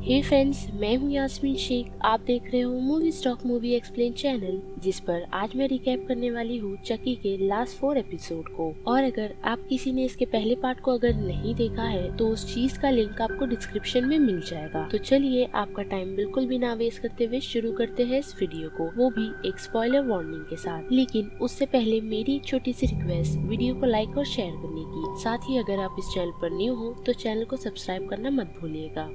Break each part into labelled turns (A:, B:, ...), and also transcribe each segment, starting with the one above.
A: हे friends, मैं हूं यास्मीन शेख। आप देख रहे हो movie stock movie explain channel, जिस पर आज मैं रिकैप करने वाली हूं चकी के लास्ट 4 एपिसोड को। और अगर आप किसी ने इसके पहले पार्ट को अगर नहीं देखा है तो उस चीज का लिंक आपको डिस्क्रिप्शन में मिल जाएगा। तो चलिए आपका टाइम बिल्कुल भी ना वेस्ट करते हुए शुरू करते हैं इस वीडियो को, वो भी एक स्पॉइलर वार्निंग के साथ। लेकिन उससे पहले मेरी एक छोटी सी रिक्वेस्ट, वीडियो को लाइक और शेयर करने की। साथ ही अगर आप इस चैनल पर न्यू हो तो चैनल को सब्सक्राइब करना मत भूलिएगा।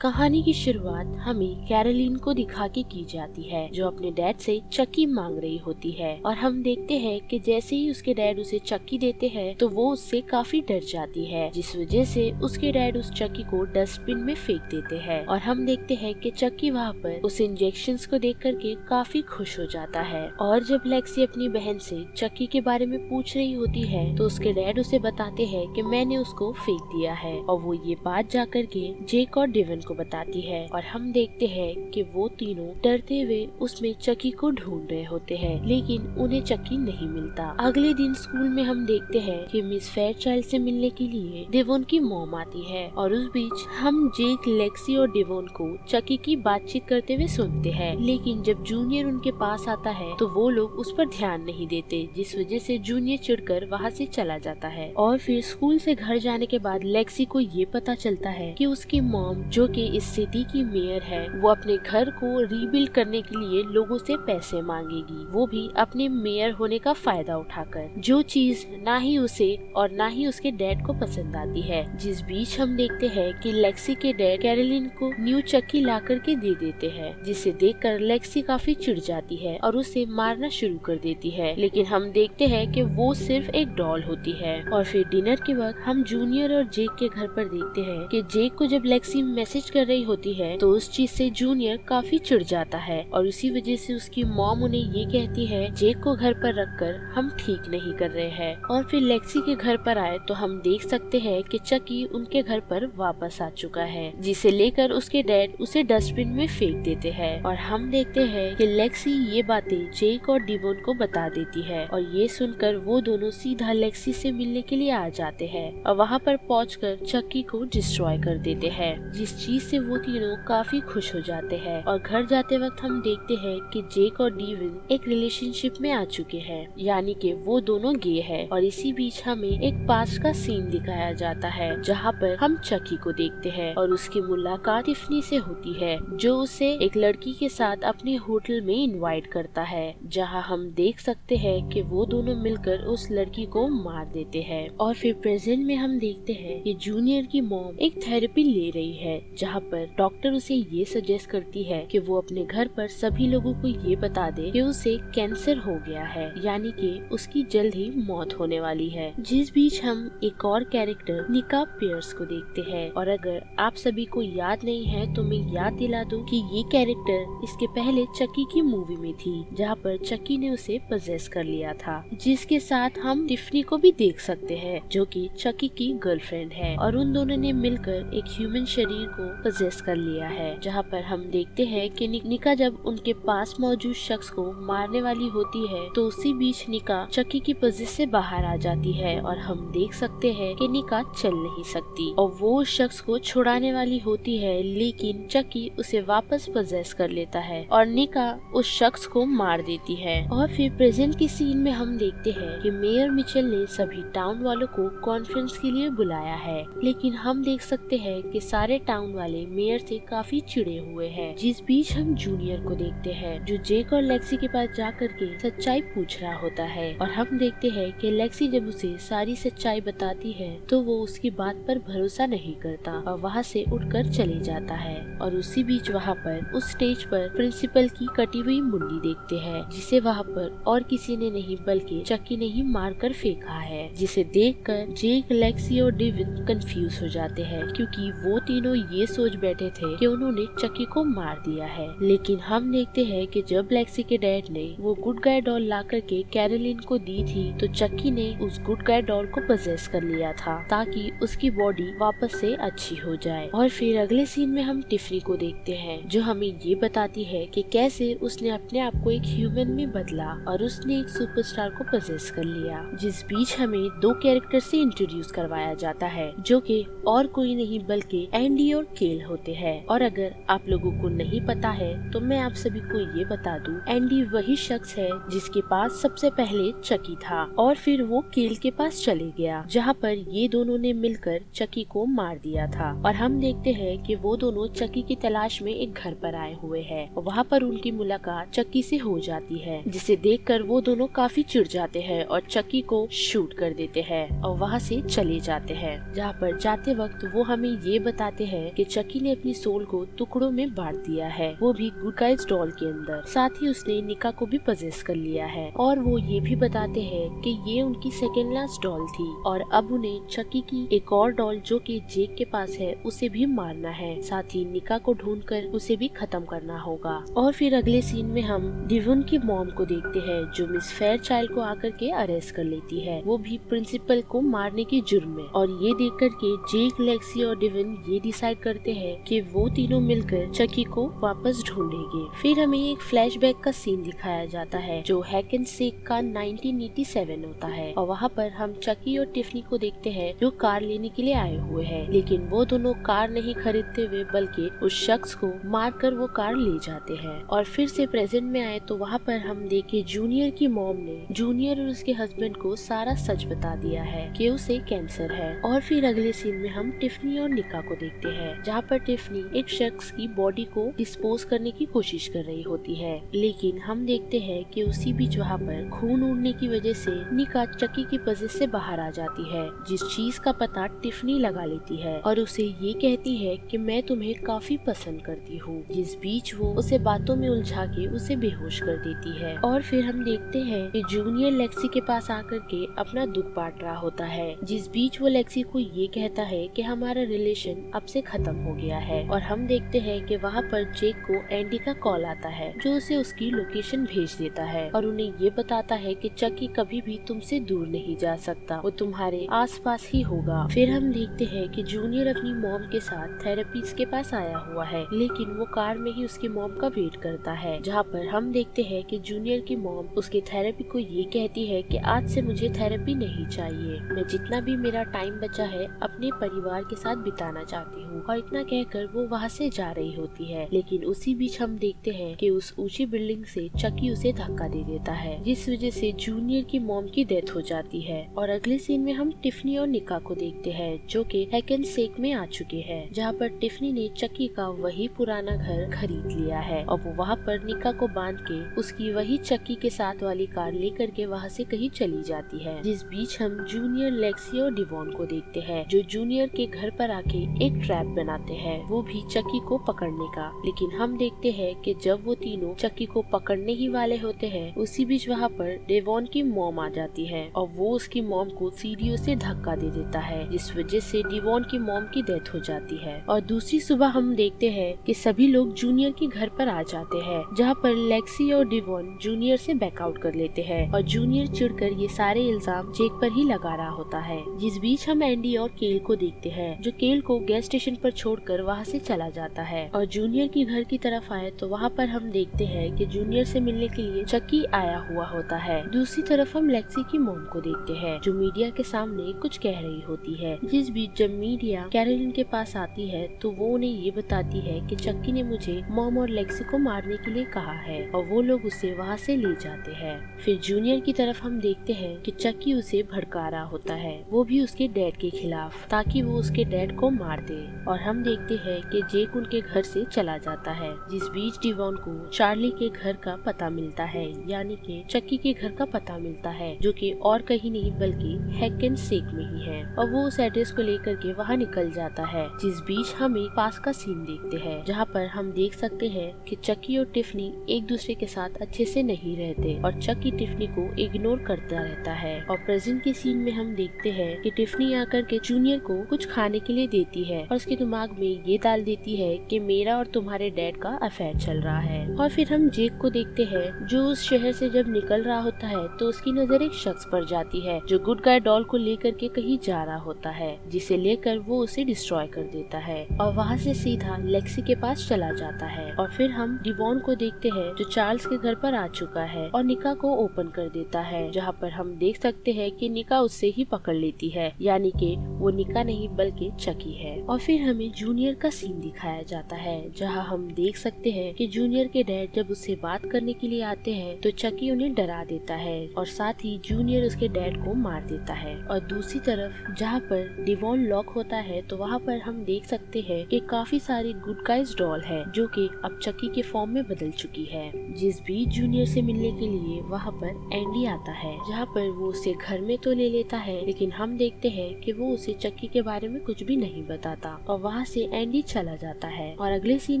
A: कहानी की शुरुआत हमें कैरोलिन को दिखा के की जाती है, जो अपने डैड से चक्की मांग रही होती है। और हम देखते हैं कि जैसे ही उसके डैड उसे चक्की देते हैं तो वो उससे काफी डर जाती है, जिस वजह से उसके डैड उस चक्की को डस्टबिन में फेंक देते हैं। और हम देखते हैं कि चक्की वहाँ पर उस इंजेक्शंस को देख करके काफी खुश हो जाता है। और जब लेक्सी अपनी बहन से चक्की के बारे में पूछ रही होती है तो उसके डैड उसे बताते हैं कि मैंने उसको फेंक दिया है। और वो ये बात जा करके जेक और डेवन को बताती है। और हम देखते हैं कि वो तीनों डरते हुए उसमें चक्की को ढूंढ रहे होते हैं, लेकिन उन्हें चक्की नहीं मिलता। अगले दिन स्कूल में हम देखते हैं कि मिस फेयरचाइल्ड से मिलने के लिए डेवोन की मॉम आती है। और उस बीच हम जेक, लेक्सी और डेवोन को चक्की की बातचीत करते हुए सुनते हैं। लेकिन जब जूनियर उनके पास आता है तो वो लोग उस पर ध्यान नहीं देते, जिस वजह से जूनियर चिढ़कर वहाँ से चला जाता है। और फिर स्कूल से घर जाने के बाद लेक्सी को ये पता चलता है कि उसकी मॉम, जो कि इस सिटी की मेयर है, वो अपने घर को रीबिल्ड करने के लिए लोगों से पैसे मांगेगी, वो भी अपने मेयर होने का फायदा उठाकर, जो चीज ना ही उसे और ना ही उसके डैड को पसंद आती है। जिस बीच हम देखते हैं कि लेक्सी के डैड कैरोलिन को न्यू चक्की ला करके दे देते हैं, जिसे देखकर लेक्सी काफी चिढ़ जाती है और उसे मारना शुरू कर देती है। लेकिन हम देखते हैं कि वो सिर्फ एक डॉल होती है। और फिर डिनर के वक्त हम जूनियर और जेक के घर पर देखते हैं कि जेक को जब लेक्सी मैसेज कर रही होती है तो उस चीज से जूनियर काफी चिढ़ जाता है। और उसी वजह से उसकी मॉम उन्हें ये कहती है, जेक को घर पर रखकर हम ठीक नहीं कर रहे हैं। और फिर लेक्सी के घर पर आए तो हम देख सकते हैं कि चक्की उनके घर पर वापस आ चुका है, जिसे लेकर उसके डैड उसे डस्टबिन में फेंक देते हैं। और हम देखते हैं कि लेक्सी ये बातें जेक और डेवोन को बता देती है। और ये सुनकर वो दोनों सीधा लेक्सी से मिलने के लिए आ जाते हैं और वहाँ पर पहुंचकर चक्की को डिस्ट्रॉय कर देते हैं, जिस चीज से वो तीनों काफी खुश हो जाते हैं। और घर जाते वक्त हम देखते हैं कि जेक और डेवन एक रिलेशनशिप में आ चुके हैं, यानी कि वो दोनों गे हैं। और इसी बीच हमें एक पास्ट का सीन दिखाया जाता है, जहाँ पर हम चक्की को देखते हैं और उसकी मुलाकात टिफनी से होती है, जो उसे एक लड़की के साथ अपने होटल में इनवाइट करता है, जहाँ हम देख सकते हैं कि वो दोनों मिलकर उस लड़की को मार देते हैं। और फिर प्रेजेंट में हम देखते हैं कि जूनियर की मॉम एक थेरेपी ले रही है, जहाँ पर डॉक्टर उसे ये सजेस्ट करती है कि वो अपने घर पर सभी लोगों को ये बता दे कि उसे कैंसर हो गया है, यानी कि उसकी जल्द ही मौत होने वाली है। जिस बीच हम एक और कैरेक्टर निका पियर्स को देखते हैं। और अगर आप सभी को याद नहीं है तो मैं याद दिला दूं कि ये कैरेक्टर इसके पहले चक्की की मूवी में थी, जहाँ पर चक्की ने उसे पजेस कर लिया था, जिसके साथ हम टिफनी को भी देख सकते हैं, जो कि चक्की की गर्लफ्रेंड है। और उन दोनों ने मिलकर एक ह्यूमन शरीर को पजेस कर लिया है, जहाँ पर हम देखते हैं कि निका जब उनके पास मौजूद शख्स को मारने वाली होती है तो उसी बीच निका चक्की की पजेस से बाहर आ जाती है। और हम देख सकते हैं कि निका चल नहीं सकती और वो उस शख्स को छुड़ाने वाली होती है, लेकिन चक्की उसे वापस पजेस कर लेता है और निका उस शख्स को मार देती है। और फिर प्रेजेंट की सीन में हम देखते हैं कि मेयर मिचेल ने सभी टाउन वालों को कॉन्फ्रेंस के लिए बुलाया है, लेकिन हम देख सकते हैं कि सारे टाउन वाले मेयर से काफी चिढ़े हुए हैं। जिस बीच हम जूनियर को देखते हैं, जो जेक और लेक्सी के पास जाकर के सच्चाई पूछ रहा होता है। और हम देखते हैं कि लेक्सी जब उसे सारी सच्चाई बताती है तो वो उसकी बात पर भरोसा नहीं करता और वहाँ से उठकर चले जाता है। और उसी बीच वहाँ पर उस स्टेज पर प्रिंसिपल की कटी हुई मुंडी देखते हैं, जिसे वहाँ पर और किसी ने नहीं बल्कि चक्की ने ही मार कर फेंका है, जिसे देखकर जेक, लेक्सी और डेविन कंफ्यूज हो जाते हैं, क्योंकि वो तीनों ये सोच बैठे थे कि उन्होंने चकी को मार दिया है। लेकिन हम देखते हैं कि जब लेक्सी के डैड ने वो गुड गाय डॉल ला करके कैरोलिन को दी थी तो चक्की ने उस गुड गाय डॉल को पजेस कर लिया था ताकि उसकी बॉडी वापस से अच्छी हो जाए। और फिर अगले सीन में हम टिफनी को देखते हैं जो हमें ये बताती है कि कैसे उसने अपने आप को एक ह्यूमन में बदला और उसने एक सुपरस्टार को पजेस कर लिया। जिस बीच हमें दो कैरेक्टर से इंट्रोड्यूस करवाया जाता है जो कि और कोई नहीं बल्कि एंडी और केल होते हैं। और अगर आप लोगों को नहीं पता है तो मैं आप सभी को ये बता दूं, एंडी वही शख्स है जिसके पास सबसे पहले चकी था और फिर वो केल के पास चले गया जहाँ पर ये दोनों ने मिलकर चकी को मार दिया था। और हम देखते हैं कि वो दोनों चकी की तलाश में एक घर पर आए हुए हैं और वहाँ पर उनकी मुलाकात चक्की से हो जाती है जिसे देखकर वो दोनों काफी चिढ़ जाते हैं और चक्की को शूट कर देते हैं और वहाँ से चले जाते हैं। जहाँ पर जाते वक्त वो हमें ये बताते हैं कि चक्की ने अपनी सोल को टुकड़ों में बांट दिया है, वो भी गुड गाइज डॉल के अंदर। साथ ही उसने निका को भी पजेस कर लिया है और वो ये भी बताते हैं कि ये उनकी सेकेंड लास्ट डॉल थी और अब उन्हें चक्की की एक और डॉल जो कि जेक के पास है उसे भी मारना है। साथ ही निका को ढूंढकर उसे भी खत्म करना होगा। और फिर अगले सीन में हम डिवन की मॉम को देखते हैं जो मिस फेयरचाइल्ड को आकर के अरेस्ट कर लेती है, वो भी प्रिंसिपल को मारने के जुर्म में। और ये देख कर के जेक, लेक्सी और डिवन ये डिसाइड करते हैं कि वो तीनों मिलकर चक्की को वापस ढूंढेंगे। फिर हमें एक फ्लैशबैक का सीन दिखाया जाता है जो हैक एंड सेक का 1987 होता है और वहाँ पर हम चक्की और टिफनी को देखते हैं जो कार लेने के लिए आए हुए हैं, लेकिन वो दोनों कार नहीं खरीदते हुए बल्कि उस शख्स को मारकर वो कार ले जाते हैं। और फिर से प्रेजेंट में आए तो वहाँ पर हम देखे जूनियर की मॉम ने जूनियर और उसके हस्बैंड को सारा सच बता दिया है कि उसे कैंसर है। और फिर अगले सीन में हम टिफनी और निका को देखते हैं जहाँ पर टिफनी एक शख्स की बॉडी को डिस्पोज करने की कोशिश कर रही होती है, लेकिन हम देखते हैं कि उसी बीच वहाँ पर खून उड़ने की वजह से निका चक्की की पजेस से बाहर आ जाती है, जिस चीज का पता टिफनी लगा लेती है और उसे ये कहती है कि मैं तुम्हें काफी पसंद करती हूँ। जिस बीच वो उसे बातों में उलझा के उसे बेहोश कर देती है। और फिर हम देखते हैं कि जूनियर लेक्सी के पास आकर के अपना दुख बांट रहा होता है, जिस बीच वो लेक्सी को ये कहता है कि हमारा रिलेशन अब से खत्म हो गया है। और हम देखते हैं कि वहाँ पर जेक को एंडी का कॉल आता है जो उसे उसकी लोकेशन भेज देता है और उन्हें ये बताता है कि चक्की कभी भी तुमसे दूर नहीं जा सकता, वो तुम्हारे आसपास ही होगा। फिर हम देखते हैं कि जूनियर अपनी मॉम के साथ थेरेपिस्ट के पास आया हुआ है, लेकिन वो कार में ही उसकी मॉम का वेट करता है, जहाँ पर हम देखते हैं कि जूनियर की मॉम उसके थेरेपी को ये कहती है कि आज से मुझे थेरेपी नहीं चाहिए, मैं जितना भी मेरा टाइम बचा है अपने परिवार के साथ बिताना चाहती हूँ। और इतना कहकर वो वहाँ से जा रही होती है, लेकिन उसी बीच हम देखते हैं कि उस ऊंची बिल्डिंग से चक्की उसे धक्का दे देता है, जिस वजह से जूनियर की मॉम की डेथ हो जाती है। और अगले सीन में हम टिफनी और निका को देखते हैं जो कि हैक एंड सेक में आ चुके हैं, जहाँ पर टिफनी ने चक्की का वही पुराना घर खरीद लिया है और वो वहाँ पर निका को बांध के उसकी वही चक्की के साथ वाली कार लेकर के वहाँ से कहीं चली जाती है। जिस बीच हम जूनियर, लेक्सी और डिवॉन को देखते हैं जो जूनियर के घर पर आके एक ट्रैप बनाते हैं, वो भी चक्की को पकड़ने का। लेकिन हम देखते हैं कि जब वो तीनों चक्की को पकड़ने ही वाले होते हैं उसी बीच वहाँ पर डेवॉन की मॉम आ जाती है और वो उसकी मॉम को सीढ़ियों से धक्का दे देता है, जिस वजह से डिवॉन की मॉम की डेथ हो जाती है। और दूसरी सुबह हम देखते हैं कि सभी लोग जूनियर के घर पर आ जाते हैं, जहाँ पर लेक्सी और डिवॉन जूनियर से बैकआउट कर लेते हैं और जूनियर चिढ़कर ये सारे इल्जाम जेक पर ही लगा रहा होता है। जिस बीच हम एंडी और केल को देखते हैं जो केल को गैस स्टेशन पर छोड़कर वहाँ से चला जाता है और जूनियर की घर की तरफ आए तो वहाँ पर हम देखते हैं कि जूनियर से मिलने के लिए चक्की आया हुआ होता है। दूसरी तरफ हम लेक्सी की मॉम को देखते हैं जो मीडिया के सामने कुछ कह रही होती है। जिस बीच जब मीडिया कैरोलिन के पास आती है तो वो उन्हें ये बताती है कि चक्की ने मुझे मॉम और लेक्सी को मारने के लिए कहा है और वो लोग उसे वहाँ से ले जाते हैं। फिर जूनियर की तरफ हम देखते हैं कि चक्की उसे भड़का रहा होता है, वो भी उसके डैड के खिलाफ, ताकि वो उसके डैड को मार दे। और हम देखते हैं कि जेक उनके घर से चला जाता है। जिस बीच डिवॉन को चार्ली के घर का पता मिलता है, यानी कि चक्की के घर का पता मिलता है जो कि और कहीं नहीं बल्कि हैक एंड सेक में ही है और वो उस एड्रेस को लेकर के वहाँ निकल जाता है। जिस बीच हम एक पास का सीन देखते हैं जहाँ पर हम देख सकते हैं कि चक्की और टिफनी एक दूसरे के साथ अच्छे से नहीं रहते और चक्की टिफनी को इग्नोर करता रहता है। और प्रेजेंट के सीन में हम देखते हैं कि टिफनी आकर के जूनियर को कुछ खाने के लिए देती है और उसके दिमाग दिमाग में ये डाल देती है कि मेरा और तुम्हारे डैड का अफेयर चल रहा है। और फिर हम जेक को देखते हैं जो उस शहर से जब निकल रहा होता है तो उसकी नजर एक शख्स पर जाती है जो गुड गाय डॉल को लेकर के कहीं जा रहा होता है, जिसे लेकर वो उसे डिस्ट्रॉय कर देता है और वहाँ से सीधा लेक्सी के पास चला जाता है। और फिर हम डिवॉन को देखते हैं जो चार्ल्स के घर पर आ चुका है और निका को ओपन कर देता है, जहाँ पर हम देख सकते हैं कि निका उससे ही पकड़ लेती है, यानी कि वो निका नहीं बल्कि चकी है। और फिर हमें जूनियर का सीन दिखाया जाता है जहाँ हम देख सकते हैं कि जूनियर के डैड जब उससे बात करने के लिए आते हैं तो चकी उन्हें डरा देता है और साथ ही जूनियर उसके डैड को मार देता है। और दूसरी तरफ जहाँ पर डिवॉन लॉक होता है तो वहाँ पर हम देख सकते हैं कि काफी सारी गुड गाइज डॉल है जो कि अब चकी के फॉर्म में बदल चुकी है। जिस बीच जूनियर से मिलने के लिए वहाँ पर एंडी आता है, जहाँ पर वो उसे घर में तो ले लेता है लेकिन हम देखते हैं कि वो उसे चक्की के बारे में कुछ भी नहीं बताता और वहाँ से एंडी चला जाता है। और अगले सीन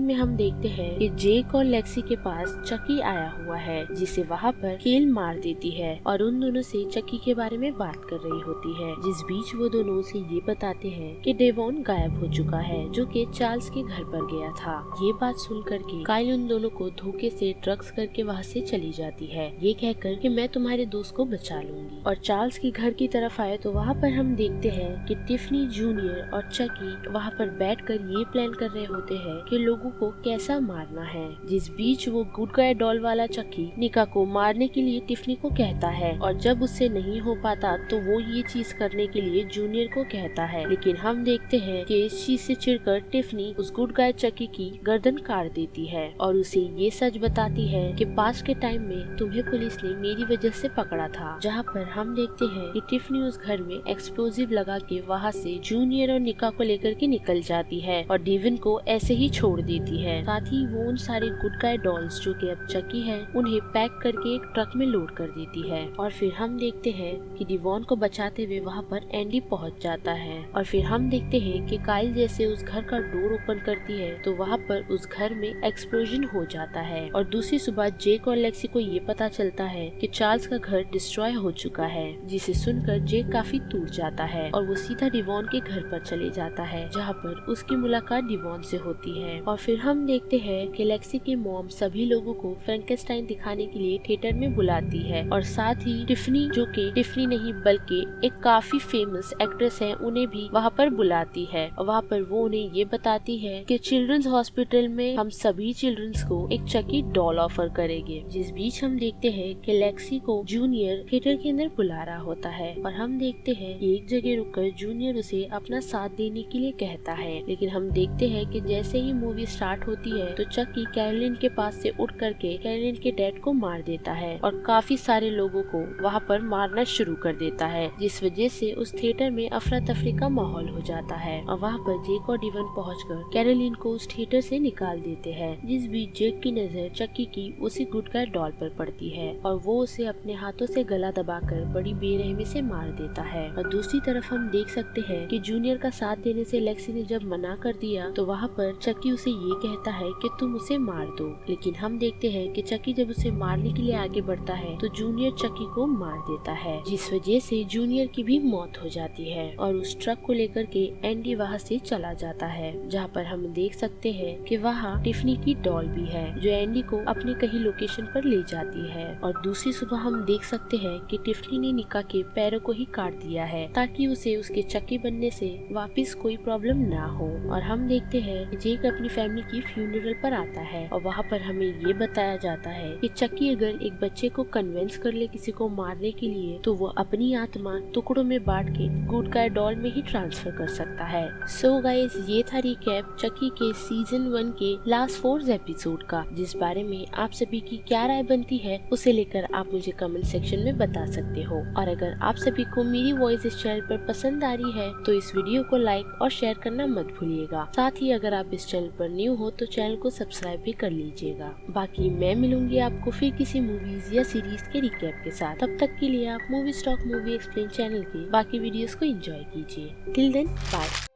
A: में हम देखते हैं कि जेक और लेक्सी के पास चक्की आया हुआ है, जिसे वहाँ पर केल मार देती है और उन दोनों से चक्की के बारे में बात कर रही होती है। जिस बीच वो दोनों उसे ये बताते हैं कि डेवॉन गायब हो चुका है जो कि चार्ल्स के घर पर गया था। ये बात सुन करके काइल उन दोनों को धोखे से ड्रग्स करके वहाँ से चली जाती है, ये कहकर कि मैं तुम्हारे दोस्त को बचा लूंगी। और चार्ल्स के घर की तरफ आए तो वहाँ पर हम देखते हैं कि टिफनी, जूनियर और चकी वहाँ पर बैठकर ये प्लान कर रहे होते हैं कि लोगों को कैसा मारना है। जिस बीच वो गुड गाय डॉल वाला चकी निका को मारने के लिए टिफनी को कहता है और जब उससे नहीं हो पाता तो वो ये चीज करने के लिए जूनियर को कहता है, लेकिन हम देखते हैं कि इस चीज से चिढ़कर टिफनी उस गुड गाय चकी की गर्दन काट देती है और उसे ये सच बताती है कि पास के टाइम में तुम्हें पुलिस ने मेरी वजह से पकड़ा था। जहाँ पर हम देखते हैं कि टिफनी उस घर में एक्सप्लोजिव लगा के वहाँ से जूनियर और निका को लेकर के निकल जाती है और डेविन को ऐसे ही छोड़ देती है। साथ ही वो उन सारे गुड गाय डॉल्स जो कि अब चकी है उन्हें पैक करके एक ट्रक में लोड कर देती है। और फिर हम देखते हैं कि डिवॉन को बचाते हुए वहाँ पर एंडी पहुँच जाता है और फिर हम देखते हैं कि काइल जैसे उस घर का डोर ओपन करती है तो वहाँ पर उस घर में एक्सप्लोजन हो जाता है। और दूसरी सुबह जेक और लेक्सी को ये पता चलता है कि चार्ल्स का घर डिस्ट्रॉय हो चुका है, जिसे सुनकर जेक काफी टूट जाता है और वो सीधा डिवॉन के घर पर चले जाता है, जहाँ पर उसकी मुलाकात डिवॉन से होती है। और फिर हम देखते हैं कि लेक्सी की मॉम सभी लोगों को फ्रैंकेनस्टाइन दिखाने के लिए थिएटर में बुलाती है और साथ ही टिफनी, जो कि टिफनी नहीं बल्कि एक काफी फेमस एक्ट्रेस है, उन्हें भी वहाँ पर बुलाती है और वहाँ पर वो उन्हें ये बताती है कि चिल्ड्रंस हॉस्पिटल में हम सभी चिल्ड्रंस को एक चकी डॉल ऑफर करेंगे। जिस बीच हम देखते हैं कि लेक्सी को जूनियर थिएटर के अंदर बुला रहा होता है और हम देखते हैं कि एक जगह रुककर जूनियर उसे अपना साथ देने के लिए कहता है, लेकिन हम देखते हैं कि जैसे ही मूवी स्टार्ट होती है तो चकी कैरोलिन के पास से उठ करके कैरोलिन के डैड को मार देता है और काफी सारे लोगों को वहाँ पर मारना शुरू कर देता है, जिस वजह से उस थिएटर में अफरा तफरी का माहौल हो जाता है और वहाँ पर जेक और डिवन पहुंचकर कैरोलिन को उस थिएटर से निकाल देते हैं। जिस बीच जेक की नजर चक्की की उसी गुड गाय डॉल पर पड़ती है और वो उसे अपने हाथों से गला दबाकर बड़ी बेरहमी से मार देता है। और दूसरी तरफ हम देख सकते हैं कि जूनियर का साथ देने से लेक्सी ने जब मना कर दिया तो वहाँ पर चक्की उसे ये कहता है कि तुम उसे मार दो, लेकिन हम देखते हैं कि चक्की जब उसे मारने के लिए आगे बढ़ता है तो जूनियर चक्की को मार देता है, जिस वजह से जूनियर की भी मौत हो जाती है और उस ट्रक को लेकर के एंडी वहाँ से चला जाता है, जहाँ पर हम देख सकते हैं कि वहाँ टिफनी की डॉल भी है जो एंडी को अपने कहीं लोकेशन पर ले जाती है। और दूसरी सुबह हम देख सकते हैं कि टिफनी ने निका के पैरों को ही काट दिया है ताकि उसे उसके चक्की बनने से वापस कोई प्रॉब्लम ना हो। और हम देखते हैं कि जेक अपनी फैमिली की फ्यूनरल पर आता है और वहाँ पर हमें ये बताया जाता है कि चक्की अगर एक बच्चे को कन्विंस कर ले किसी को मारने के लिए तो वो अपनी आत्मा टुकड़ों में बांट के गुड गाय डॉल में ही ट्रांसफर कर सकता है। सो गाइस, ये था रिकैप चक्की के सीजन 1 के लास्ट 4 एपिसोड का, जिस बारे में आप सभी की क्या राय बनती है उसे लेकर आप मुझे कमेंट सेक्शन में बता सकते हो। और अगर आप सभी को मेरी वॉइस इस चैनल पर पसंद आ रही है तो इस वीडियो को लाइक और शेयर करना मत भूलिएगा। साथ ही अगर आप इस चैनल पर न्यू हो तो चैनल को सब्सक्राइब भी कर लीजिएगा। बाकी मैं मिलूंगी आपको फिर किसी मूवीज या सीरीज के रिकैप के साथ। तब तक के लिए आप movie stock movie explain channel के बाकी वीडियोस को एंजॉय कीजिए। Till then, bye.